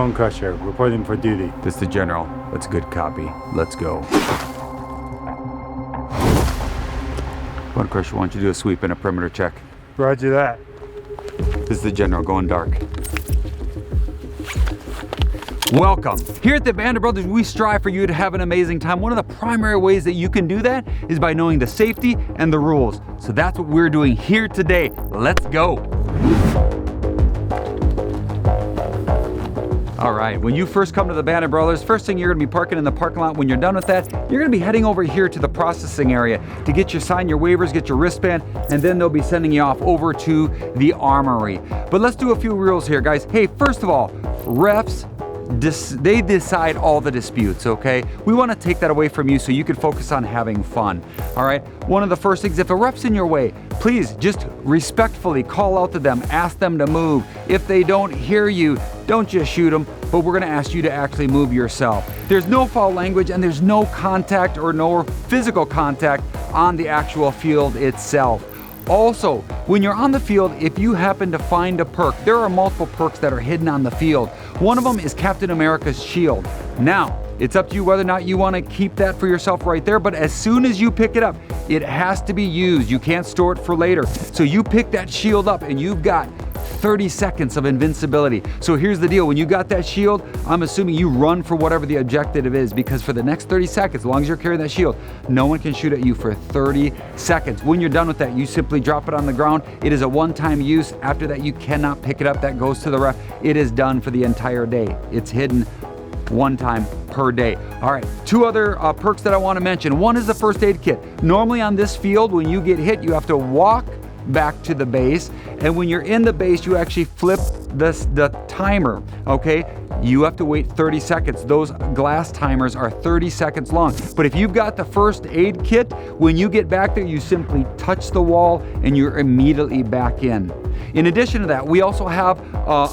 Bone Crusher, reporting for duty. This is the General. That's a good copy. Let's go. Bone Crusher, why don't you do a sweep and a perimeter check? Roger that. This is the General, going dark. Welcome. Here at the Band of Brothers, we strive for you to have an amazing time. One of the primary ways that you can do that is by knowing the safety and the rules. So that's what we're doing here today. Let's go. All right, when you first come to the Band of Brothers, first thing you're gonna be parking in the parking lot. When you're done with that, you're gonna be heading over here to the processing area to get your sign, your waivers, get your wristband, and then they'll be sending you off over to the armory. But let's do a few rules here, guys. Hey, first of all, refs, they decide all the disputes, okay? We want to take that away from you so you can focus on having fun, all right? One of the first things, if a ref's in your way, please just respectfully call out to them, ask them to move. If they don't hear you, don't just shoot them, but we're going to ask you to actually move yourself. There's no foul language and there's no contact or no physical contact on the actual field itself. Also, when you're on the field, if you happen to find a perk, there are multiple perks that are hidden on the field. One of them is Captain America's shield. Now, it's up to you whether or not you want to keep that for yourself right there, but as soon as you pick it up, it has to be used. You can't store it for later. So you pick that shield up and you've got 30 seconds of invincibility. So here's the deal, when you got that shield, I'm assuming you run for whatever the objective is, because for the next 30 seconds, as long as you're carrying that shield, no one can shoot at you for 30 seconds. When you're done with that, you simply drop it on the ground. It is a one-time use. After that, you cannot pick it up. That goes to the ref. It is done for the entire day. It's hidden one time per day. All right, two other perks that I want to mention. One is the first aid kit. Normally on this field, when you get hit, you have to walk back to the base, and when you're in the base, you actually flip the timer, okay? You have to wait 30 seconds. Those glass timers are 30 seconds long. But if you've got the first aid kit, when you get back there, you simply touch the wall and you're immediately back in. In addition to that, we also have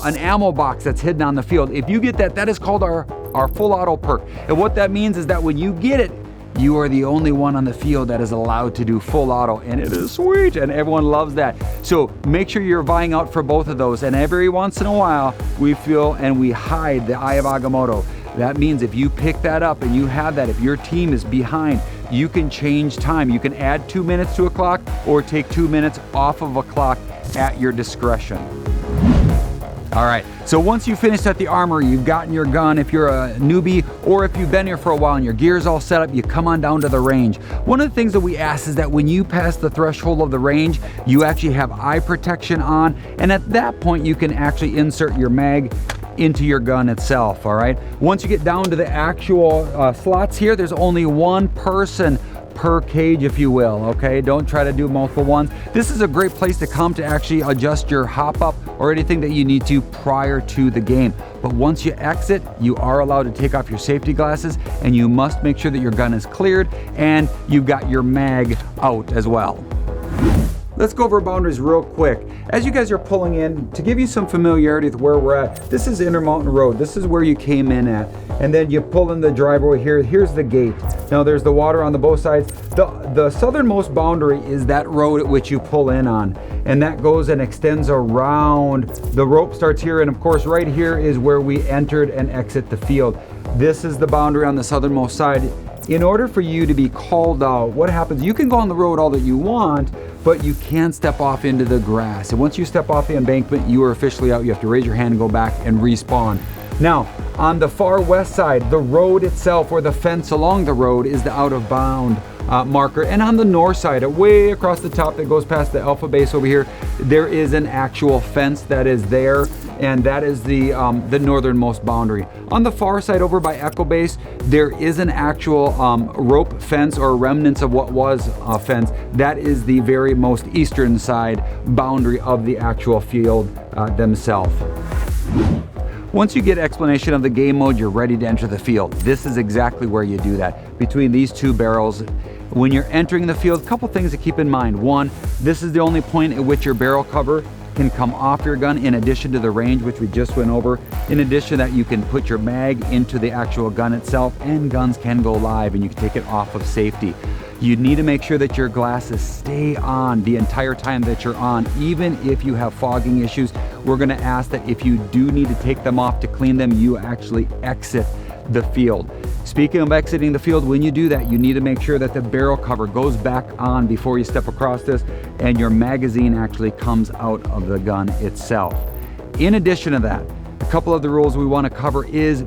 an ammo box that's hidden on the field. If you get that, that is called our full auto perk. And what that means is that when you get it, you are the only one on the field that is allowed to do full auto, and it is sweet, and everyone loves that. So make sure you're vying out for both of those, and every once in a while, we feel and we hide the Eye of Agamotto. That means if you pick that up and you have that, if your team is behind, you can change time. You can add 2 minutes to a clock or take 2 minutes off of a clock at your discretion. All right, so once you finish at the armory, you've gotten your gun. If you're a newbie or if you've been here for a while and your gear's all set up, you come on down to the range. One of the things that we ask is that when you pass the threshold of the range, you actually have eye protection on, and at that point you can actually insert your mag into your gun itself, all right? Once you get down to the actual slots here, there's only one person per cage, if you will, okay? Don't try to do multiple ones. This is a great place to come to actually adjust your hop up or anything that you need to prior to the game. But once you exit, you are allowed to take off your safety glasses, and you must make sure that your gun is cleared and you've got your mag out as well. Let's go over boundaries real quick. As you guys are pulling in, to give you some familiarity with where we're at, this is Intermountain Road. This is where you came in at. And then you pull in the driveway here. Here's the gate. Now there's the water on the both sides. The southernmost boundary is that road at which you pull in on. And that goes and extends around. The rope starts here, and of course right here is where we entered and exit the field. This is the boundary on the southernmost side. In order for you to be called out, what happens, you can go on the road all that you want, but you can step off into the grass. And once you step off the embankment, you are officially out. You have to raise your hand and go back and respawn. Now, on the far west side, the road itself, or the fence along the road, is the out of bound marker. And on the north side, way across the top that goes past the Alpha base over here, there is an actual fence that is there, and that is the northernmost boundary. On the far side over by Echo Base, there is an actual rope fence, or remnants of what was a fence. That is the very most eastern side boundary of the actual field themselves. Once you get explanation of the game mode, you're ready to enter the field. This is exactly where you do that. Between these two barrels, when you're entering the field, a couple things to keep in mind. One, this is the only point at which your barrel cover can come off your gun, in addition to the range, which we just went over. In addition to that, you can put your mag into the actual gun itself, and guns can go live, and you can take it off of safety. You need to make sure that your glasses stay on the entire time that you're on, even if you have fogging issues. we're gonna ask that if you do need to take them off to clean them, you actually exit the field. Speaking of exiting the field, when you do that, you need to make sure that the barrel cover goes back on before you step across this, and your magazine actually comes out of the gun itself. In addition to that, a couple of the rules we want to cover is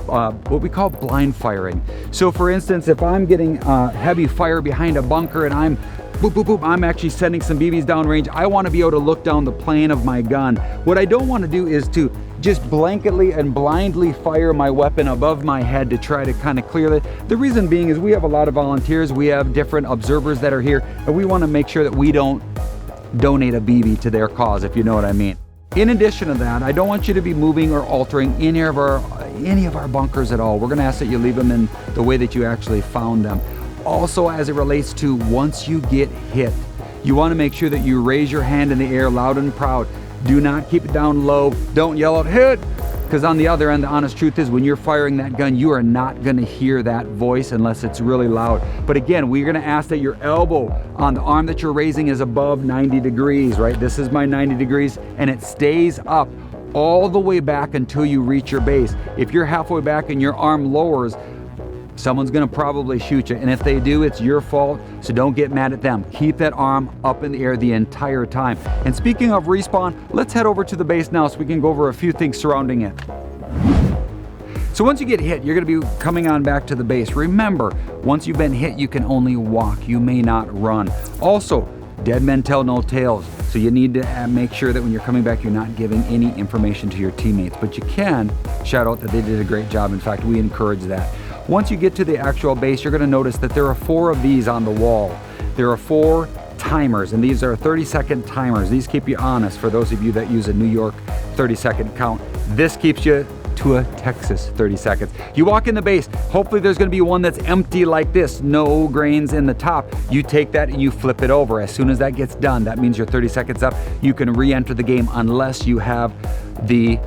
what we call blind firing. So for instance, if I'm getting heavy fire behind a bunker and I'm boop, boop, boop, I'm actually sending some BBs downrange, I want to be able to look down the plane of my gun. What I don't want to do is to just blanketly and blindly fire my weapon above my head to try to kind of clear it. The reason being is we have a lot of volunteers, we have different observers that are here, and we want to make sure that we don't donate a BB to their cause, if you know what I mean. In addition to that, I don't want you to be moving or altering any of our bunkers at all. We're going to ask that you leave them in the way that you actually found them. Also, as it relates to once you get hit, you want to make sure that you raise your hand in the air loud and proud. Do not keep it down low. Don't yell out, hit! Because on the other end, the honest truth is when you're firing that gun, you are not going to hear that voice unless it's really loud. But again, we're going to ask that your elbow on the arm that you're raising is above 90 degrees, right? This is my 90 degrees, and it stays up all the way back until you reach your base. If you're halfway back and your arm lowers, someone's gonna probably shoot you, and if they do, it's your fault, so don't get mad at them. Keep that arm up in the air the entire time. And speaking of respawn, let's head over to the base now so we can go over a few things surrounding it. So once you get hit, you're gonna be coming on back to the base. Remember, once you've been hit, you can only walk, you may not run. Also, dead men tell no tales, so you need to make sure that when you're coming back, you're not giving any information to your teammates, but you can shout out that they did a great job. In fact, we encourage that. Once you get to the actual base, you're going to notice that there are 4 of these on the wall. There are 4 timers, and these are 30-second timers. These keep you honest for those of you that use a New York 30-second count. This keeps you to a Texas 30 seconds. You walk in the base, hopefully there's going to be one that's empty like this, no grains in the top. You take that and you flip it over. As soon as that gets done, that means you're 30 seconds up. You can re-enter the game unless you have the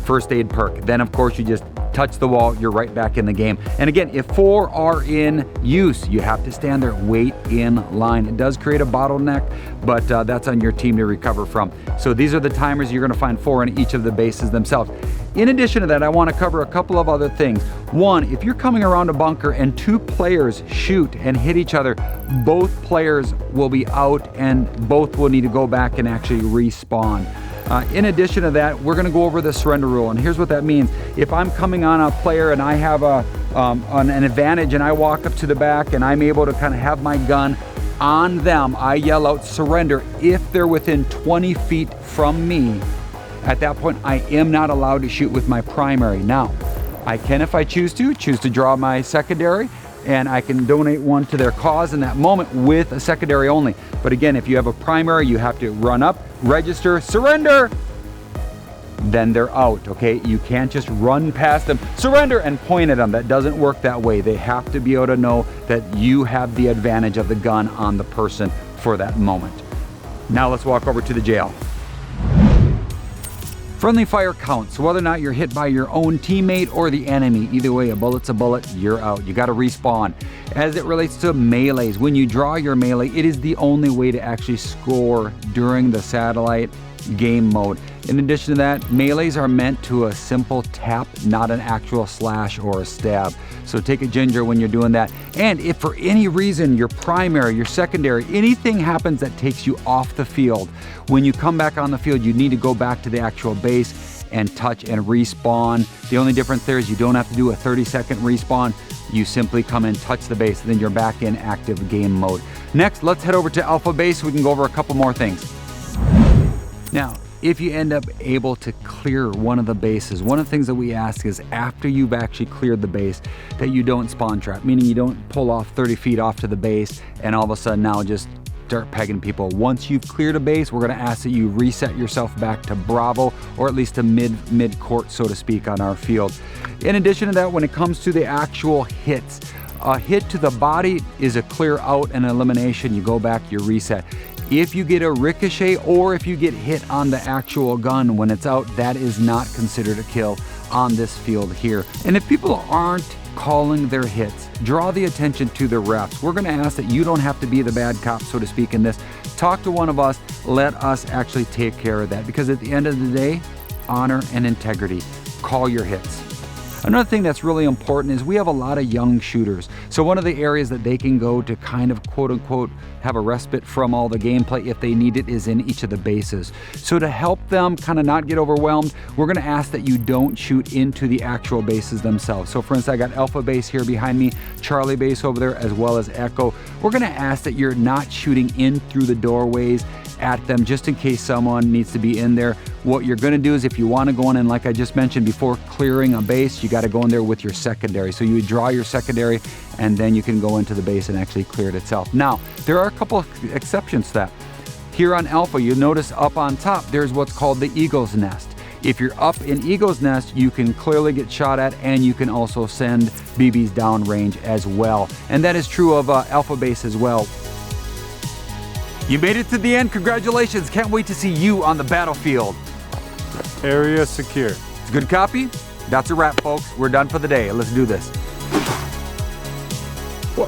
first aid perk. Then of course you just touch the wall, you're right back in the game. And again, if 4 are in use, you have to stand there, wait in line. It does create a bottleneck, but that's on your team to recover from. So these are the timers. You're gonna find 4 in each of the bases themselves. In addition to that, I wanna cover a couple of other things. One, if you're coming around a bunker and 2 players shoot and hit each other, both players will be out and both will need to go back and actually respawn. In addition to that, we're going to go over the surrender rule, and here's what that means. If I'm coming on a player and I have an advantage and I walk up to the back and I'm able to kind of have my gun on them, I yell out surrender if they're within 20 feet from me. At that point, I am not allowed to shoot with my primary. Now, I can, if I choose to draw my secondary, and I can donate one to their cause in that moment with a secondary only. But again, if you have a primary, you have to run up, register, surrender, then they're out, okay? You can't just run past them, surrender, and point at them. That doesn't work that way. They have to be able to know that you have the advantage of the gun on the person for that moment. Now let's walk over to the jail. Friendly fire counts, so whether or not you're hit by your own teammate or the enemy, either way, a bullet's a bullet, you're out. You gotta respawn. As it relates to melees, when you draw your melee, it is the only way to actually score during the satellite game mode. In addition to that, melees are meant to a simple tap, not an actual slash or a stab. So take a ginger when you're doing that. And if for any reason your primary, your secondary, anything happens that takes you off the field, when you come back on the field, you need to go back to the actual base and touch and respawn. The only difference there is you don't have to do a 30-second respawn. You simply come and touch the base, and then you're back in active game mode. Next, let's head over to Alpha Base so we can go over a couple more things. Now, if you end up able to clear one of the bases, one of the things that we ask is after you've actually cleared the base that you don't spawn trap, meaning you don't pull off 30 feet off to the base and all of a sudden now just start pegging people. Once you've cleared a base, we're gonna ask that you reset yourself back to Bravo, or at least to mid-court, so to speak, on our field. In addition to that, when it comes to the actual hits, a hit to the body is a clear out and elimination. You go back, you reset. If you get a ricochet or if you get hit on the actual gun when it's out, that is not considered a kill on this field here. And if people aren't calling their hits. Draw the attention to the refs. We're going to ask that you don't have to be the bad cop, so to speak, in this. Talk to one of us. Let us actually take care of that, because at the end of the day, honor and integrity. Call your hits. Another thing that's really important is we have a lot of young shooters. So one of the areas that they can go to kind of quote unquote have a respite from all the gameplay if they need it is in each of the bases. So to help them kind of not get overwhelmed, we're gonna ask that you don't shoot into the actual bases themselves. So for instance, I got Alpha base here behind me, Charlie base over there, as well as Echo. We're gonna ask that you're not shooting in through the doorways at them, just in case someone needs to be in there. What you're gonna do is, if you wanna go in, and like I just mentioned before, clearing a base, you gotta go in there with your secondary. So you draw your secondary, and then you can go into the base and actually clear it itself. Now, there are a couple of exceptions to that. Here on Alpha, you'll notice up on top, there's what's called the Eagle's Nest. If you're up in Eagle's Nest, you can clearly get shot at, and you can also send BBs downrange as well. And that is true of Alpha base as well. You made it to the end. Congratulations. Can't wait to see you on the battlefield. Area secure. Good copy? That's a wrap, folks. We're done for the day. Let's do this. Whoa.